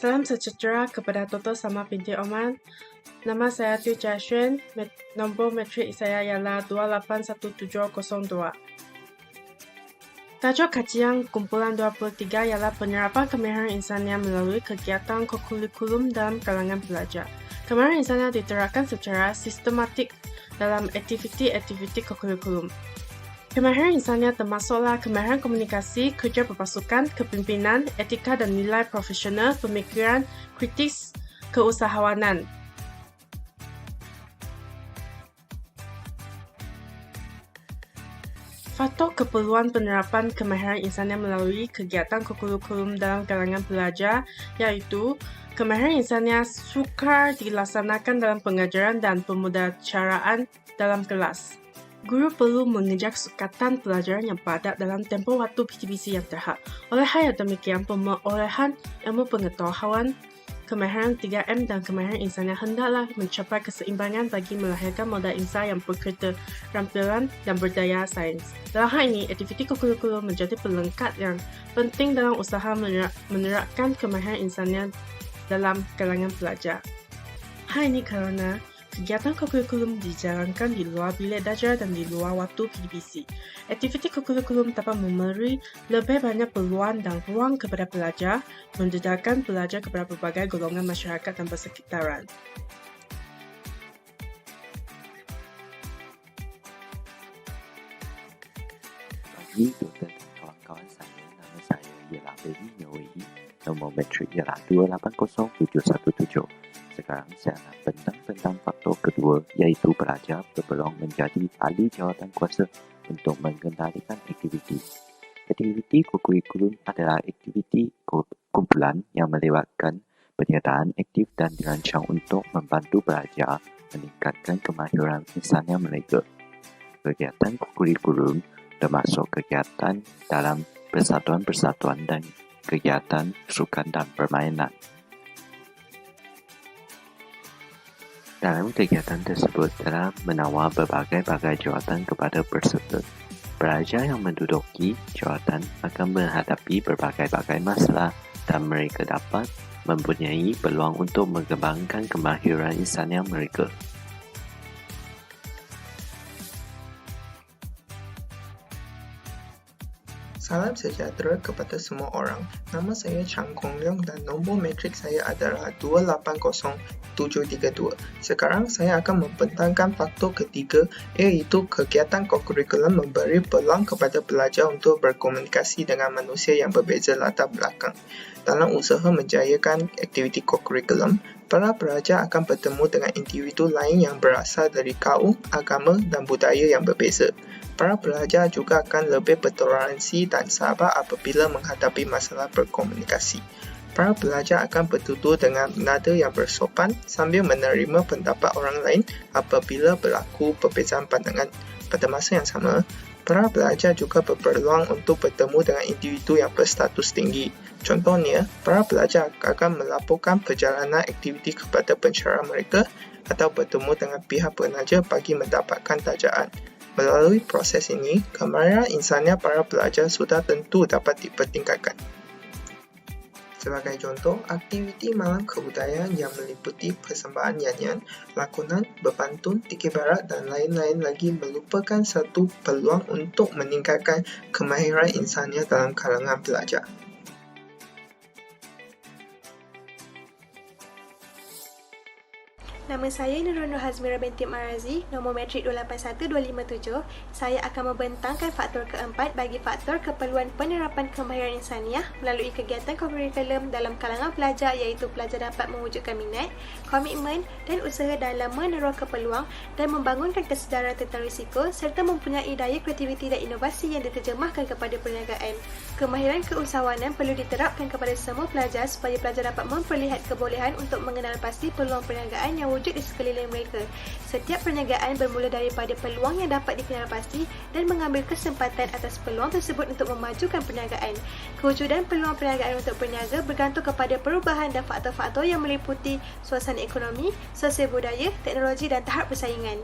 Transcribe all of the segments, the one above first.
Salam sejahtera kepada Toto sama binti Oman. Nama saya Tiu Jia Xuan. Nombor metrik saya ialah 281702. Tajuk kajian kumpulan 23 ialah penyerapan kemahiran insania melalui kegiatan kurikulum dalam kalangan pelajar. Kemahiran insania diterapkan secara sistematik dalam aktiviti-aktiviti kurikulum. Kemahiran insania termasuklah kemahiran komunikasi, kerja berpasukan, kepimpinan, etika dan nilai profesional, pemikiran, kritis, keusahawanan. Faktor keperluan penerapan kemahiran insania melalui kegiatan kurikulum dalam kalangan pelajar iaitu kemahiran insania sukar dilaksanakan dalam pengajaran dan pemudacaraan dalam kelas. Guru perlu mengejar kesukatan pelajaran yang padat dalam tempoh waktu PTBC yang terhad. Oleh hal yang demikian, pemerolehan ilmu pengetahuan, kemahiran 3M dan kemahiran insania hendaklah mencapai keseimbangan bagi melahirkan modal insan yang berketerampilan dan berdaya sains. Dalam hal ini, aktiviti kurikulum menjadi pelengkap yang penting dalam usaha menerapkan kemahiran insania dalam kalangan pelajar. Hal ini kerana kegiatan kurikulum dijalankan di luar bilik darjah dan di luar waktu PTBC. Aktiviti kurikulum dapat memberi lebih banyak peluang dan ruang kepada pelajar, mendedahkan pelajar kepada berbagai golongan masyarakat dan persekitaran. Bagi doktor dan kawan-kawan saya, nama saya ialah Baby Nyoi. Nombor metrik ialah 280717. Sekarang saya nak bentang tentang faktor kedua iaitu pelajar berpeluang menjadi ahli jawatan kuasa untuk mengendalikan aktiviti. Aktiviti kurikulum adalah aktiviti kumpulan yang melibatkan penyertaan aktif dan dirancang untuk membantu pelajar meningkatkan kemahiran insania mereka. Kegiatan kurikulum termasuk kegiatan dalam persatuan-persatuan dan kegiatan sukan dan permainan. Dalam kegiatan tersebut telah menawar berbagai-bagai jawatan kepada peserta. Pelajar yang menduduki jawatan akan menghadapi berbagai-bagai masalah dan mereka dapat mempunyai peluang untuk mengembangkan kemahiran insania mereka. Salam sejahtera kepada semua orang. Nama saya Chang Kong Leong dan nombor metrik saya adalah 280732. Sekarang saya akan membentangkan faktor ketiga iaitu kegiatan kurikulum memberi peluang kepada pelajar untuk berkomunikasi dengan manusia yang berbeza latar belakang. Dalam usaha menjayakan aktiviti kurikulum, para pelajar akan bertemu dengan individu lain yang berasal dari kaum, agama dan budaya yang berbeza. Para pelajar juga akan lebih bertoleransi dan sabar apabila menghadapi masalah berkomunikasi. Para pelajar akan bertutur dengan nada yang bersopan sambil menerima pendapat orang lain apabila berlaku perbezaan pandangan. Pada masa yang sama, para pelajar juga berpeluang untuk bertemu dengan individu yang berstatus tinggi. Contohnya, para pelajar akan melaporkan perjalanan aktiviti kepada pensyarah mereka atau bertemu dengan pihak penaja bagi mendapatkan tajaan. Melalui proses ini, kemahiran insania para pelajar sudah tentu dapat dipertingkatkan. Sebagai contoh, aktiviti malam kebudayaan yang meliputi persembahan nyanyian, lakonan, berpantun, dikir barat dan lain-lain lagi merupakan satu peluang untuk meningkatkan kemahiran insania dalam kalangan pelajar. Nama saya Nurul Nur Hazmira binti Marazi, nombor metrik 281257. Saya akan membentangkan faktor keempat bagi faktor keperluan penerapan kemahiran insaniah melalui kegiatan kurikulum dalam kalangan pelajar iaitu pelajar dapat mewujudkan minat, komitmen dan usaha dalam meneroka peluang dan membangunkan kesedaran tentang risiko serta mempunyai daya kreativiti dan inovasi yang diterjemahkan kepada perniagaan. Kemahiran keusahawanan perlu diterapkan kepada semua pelajar supaya pelajar dapat memperlihat kebolehan untuk mengenal pasti peluang perniagaan yang wujud di sekeliling mereka. Setiap perniagaan bermula daripada peluang yang dapat dikenal pasti dan mengambil kesempatan atas peluang tersebut untuk memajukan perniagaan. Kewujudan peluang perniagaan untuk berniaga bergantung kepada perubahan dan faktor-faktor yang meliputi suasana ekonomi, sosial budaya, teknologi dan tahap persaingan.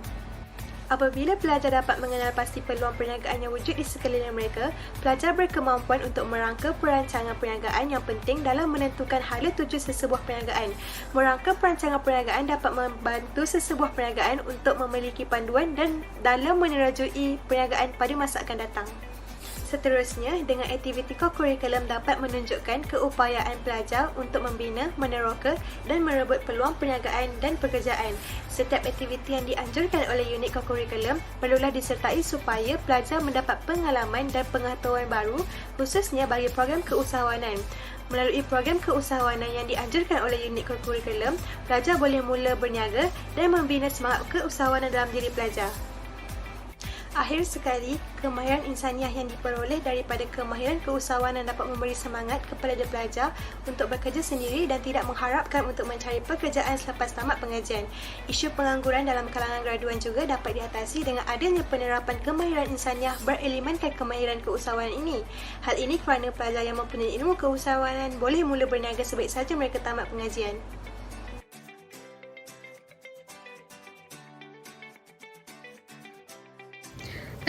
Apabila pelajar dapat mengenal pasti peluang perniagaan yang wujud di sekeliling mereka, pelajar berkemampuan untuk merangka perancangan perniagaan yang penting dalam menentukan hala tuju sesebuah perniagaan. Merangka perancangan perniagaan dapat membantu sesebuah perniagaan untuk memiliki panduan dan dalam menerajui perniagaan pada masa akan datang. Seterusnya, dengan aktiviti kokurikulum dapat menunjukkan keupayaan pelajar untuk membina, meneroka dan merebut peluang perniagaan dan pekerjaan. Setiap aktiviti yang dianjurkan oleh unit kokurikulum perlulah disertai supaya pelajar mendapat pengalaman dan pengetahuan baru, khususnya bagi program keusahawanan. Melalui program keusahawanan yang dianjurkan oleh unit kokurikulum, pelajar boleh mula berniaga dan membina semangat keusahawanan dalam diri pelajar. Akhir sekali, kemahiran insaniah yang diperoleh daripada kemahiran keusahawanan dapat memberi semangat kepada pelajar untuk bekerja sendiri dan tidak mengharapkan untuk mencari pekerjaan selepas tamat pengajian. Isu pengangguran dalam kalangan graduan juga dapat diatasi dengan adanya penerapan kemahiran insaniah berelemenkan kemahiran keusahawanan ini. Hal ini kerana pelajar yang mempunyai ilmu keusahawanan boleh mula berniaga sebaik saja mereka tamat pengajian.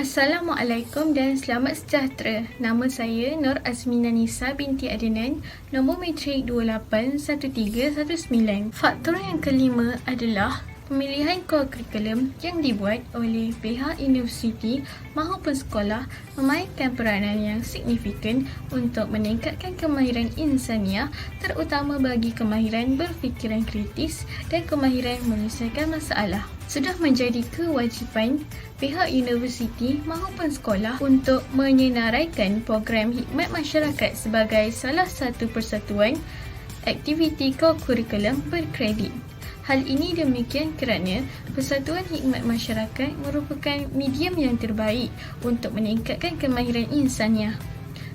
Assalamualaikum dan selamat sejahtera. Nama saya Nur Azmina Nisa binti Adnan, nombor matrik 281319. Faktor yang kelima adalah pemilihan kurikulum yang dibuat oleh pihak universiti maupun sekolah memainkan peranan yang signifikan untuk meningkatkan kemahiran insaniah, terutama bagi kemahiran berfikiran kritis dan kemahiran menyelesaikan masalah. Sudah menjadi kewajipan pihak universiti maupun sekolah untuk menyenaraikan program khidmat masyarakat sebagai salah satu persatuan aktiviti kokurikulum berkredit. Hal ini demikian kerana Persatuan Khidmat Masyarakat merupakan medium yang terbaik untuk meningkatkan kemahiran insaniah.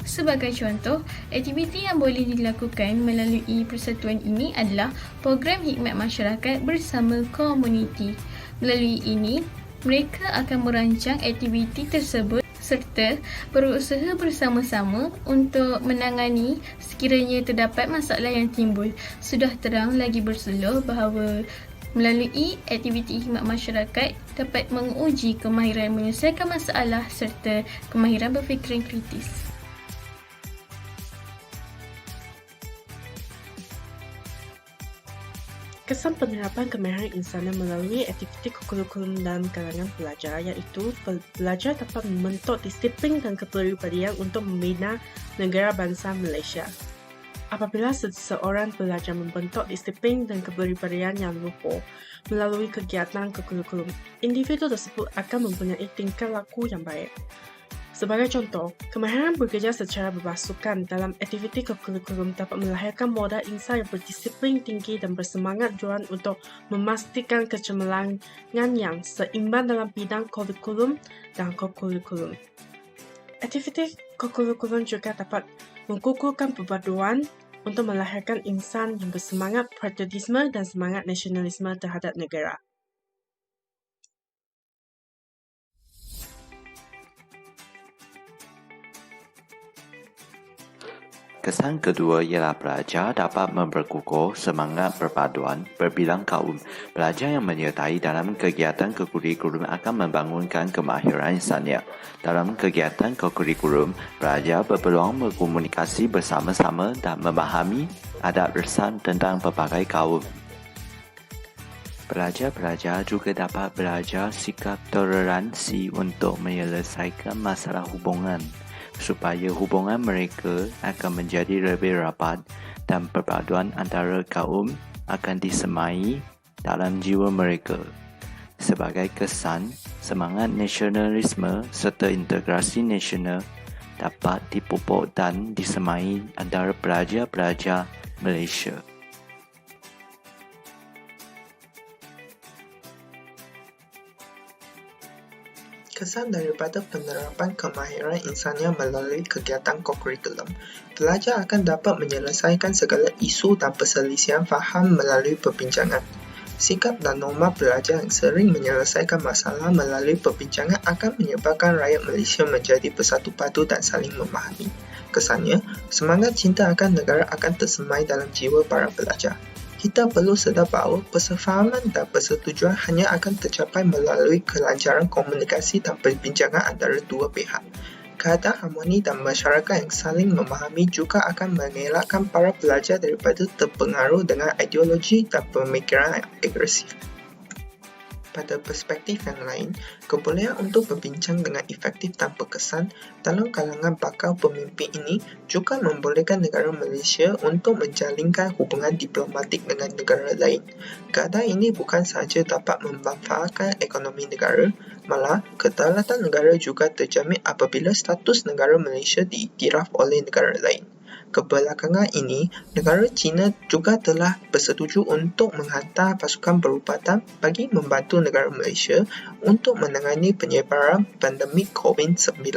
Sebagai contoh, aktiviti yang boleh dilakukan melalui persatuan ini adalah program khidmat masyarakat bersama komuniti. Melalui ini, mereka akan merancang aktiviti tersebut serta berusaha bersama-sama untuk menangani sekiranya terdapat masalah yang timbul. Sudah terang lagi bersuluh bahawa melalui aktiviti khidmat masyarakat dapat menguji kemahiran menyelesaikan masalah serta kemahiran berfikiran kritis. Kesan penerapan kemahiran insaniah melalui aktiviti kurikulum dalam kalangan pelajar iaitu pelajar dapat membentuk disiplin dan kepribadian untuk membina negara bangsa Malaysia. Apabila seseorang pelajar membentuk disiplin dan kepribadian yang luhur melalui kegiatan kurikulum, individu tersebut akan mempunyai tingkah laku yang baik. Sebagai contoh, kemahiran bekerja secara berpasukan dalam aktiviti kurikulum dapat melahirkan modal insan yang berdisiplin tinggi dan bersemangat juang untuk memastikan kecemerlangan yang seimbang dalam bidang kurikulum dan kokurikulum. Aktiviti kokurikulum juga dapat mengukuhkan perpaduan untuk melahirkan insan yang bersemangat patriotisme dan semangat nasionalisme terhadap negara. Kesan kedua ialah pelajar dapat memperkukuh semangat perpaduan berbilang kaum. Pelajar yang menyertai dalam kegiatan kokurikulum akan membangunkan kemahiran insaniah. Dalam kegiatan kokurikulum, pelajar berpeluang berkomunikasi bersama-sama dan memahami adat resan tentang pelbagai kaum. Pelajar-pelajar juga dapat belajar sikap toleransi untuk menyelesaikan masalah hubungan, supaya hubungan mereka akan menjadi lebih rapat dan perpaduan antara kaum akan disemai dalam jiwa mereka. Sebagai kesan, semangat nasionalisme serta integrasi nasional dapat dipupuk dan disemai antara pelajar-pelajar Malaysia. Kesan daripada penerapan kemahiran insaniah melalui kegiatan kokurikulum, pelajar akan dapat menyelesaikan segala isu dan perselisihan faham melalui perbincangan. Sikap dan norma pelajar yang sering menyelesaikan masalah melalui perbincangan akan menyebabkan rakyat Malaysia menjadi bersatu padu dan saling memahami. Kesannya, semangat cinta akan negara akan tersemai dalam jiwa para pelajar. Kita perlu sedar bahawa persefahaman dan persetujuan hanya akan tercapai melalui kelancaran komunikasi dan perbincangan antara dua pihak. Keadaan harmoni dan masyarakat yang saling memahami juga akan mengelakkan para pelajar daripada terpengaruh dengan ideologi dan pemikiran yang agresif. Pada perspektif yang lain, kebolehan untuk berbincang dengan efektif tanpa kesan dalam kalangan bakal pemimpin ini juga membolehkan negara Malaysia untuk menjalinkan hubungan diplomatik dengan negara lain. Keadaan ini bukan sahaja dapat memanfaatkan ekonomi negara, malah kedaulatan negara juga terjamin apabila status negara Malaysia diiktiraf oleh negara lain. Kebelakangan ini, negara China juga telah bersetuju untuk menghantar pasukan berubatan bagi membantu negara Malaysia untuk menangani penyebaran pandemik COVID-19.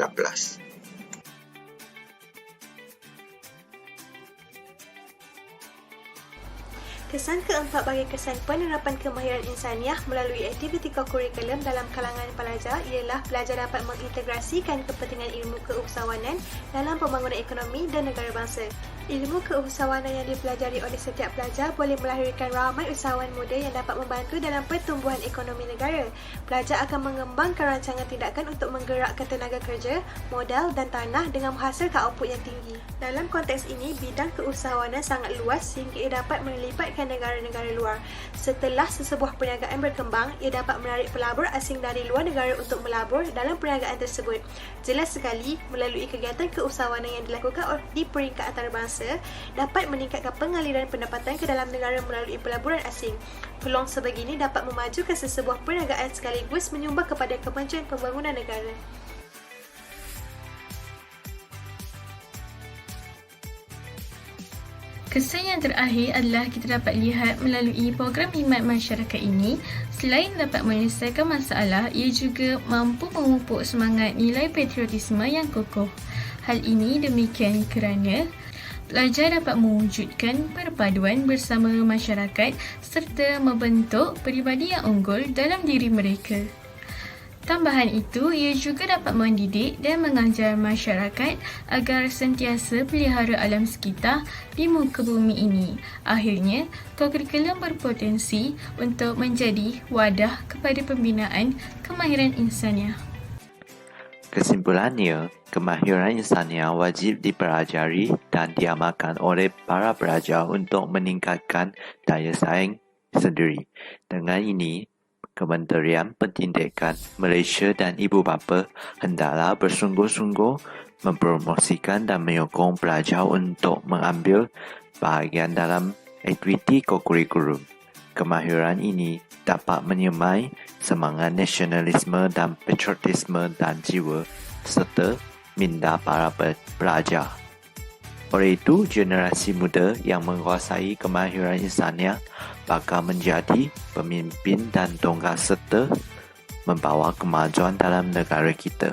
Kesan keempat bagi kesan penerapan kemahiran insaniah melalui aktiviti kokurikulum dalam kalangan pelajar ialah pelajar dapat mengintegrasikan kepentingan ilmu keusahawanan dalam pembangunan ekonomi dan negara bangsa. Ilmu keusahawanan yang dipelajari oleh setiap pelajar boleh melahirkan ramai usahawan muda yang dapat membantu dalam pertumbuhan ekonomi negara. Pelajar akan mengembangkan rancangan tindakan untuk menggerakkan tenaga kerja, modal dan tanah dengan menghasilkan output yang tinggi. Dalam konteks ini, bidang keusahawanan sangat luas sehingga ia dapat melibatkan negara-negara luar. Setelah sesebuah perniagaan berkembang, ia dapat menarik pelabur asing dari luar negara untuk melabur dalam perniagaan tersebut. Jelas sekali, melalui kegiatan keusahawanan yang dilakukan di peringkat antarabangsa, dapat meningkatkan pengaliran pendapatan ke dalam negara melalui pelaburan asing. Peluang sebegini dapat memajukan sesebuah perniagaan sekaligus menyumbang kepada kemajuan pembangunan negara. Kesan yang terakhir adalah kita dapat lihat melalui program khidmat masyarakat ini, selain dapat menyelesaikan masalah, ia juga mampu memupuk semangat nilai patriotisme yang kokoh. Hal ini demikian kerana pelajar dapat mewujudkan perpaduan bersama masyarakat serta membentuk peribadi yang unggul dalam diri mereka. Tambahan itu, ia juga dapat mendidik dan mengajar masyarakat agar sentiasa pelihara alam sekitar di muka bumi ini. Akhirnya, kokurikulum berpotensi untuk menjadi wadah kepada pembinaan kemahiran insaniah. Kesimpulannya, kemahiran insaniah wajib dipelajari dan diamalkan oleh para pelajar untuk meningkatkan daya saing sendiri. Dengan ini, Kementerian Pendidikan Malaysia dan ibu bapa hendaklah bersungguh-sungguh mempromosikan dan menyokong pelajar untuk mengambil bahagian dalam aktiviti kokurikulum. Kemahiran ini dapat menyemai semangat nasionalisme dan patriotisme dan jiwa serta minda para pelajar. Oleh itu, generasi muda yang menguasai kemahiran insaniah bakal menjadi pemimpin dan tonggak serta membawa kemajuan dalam negara kita.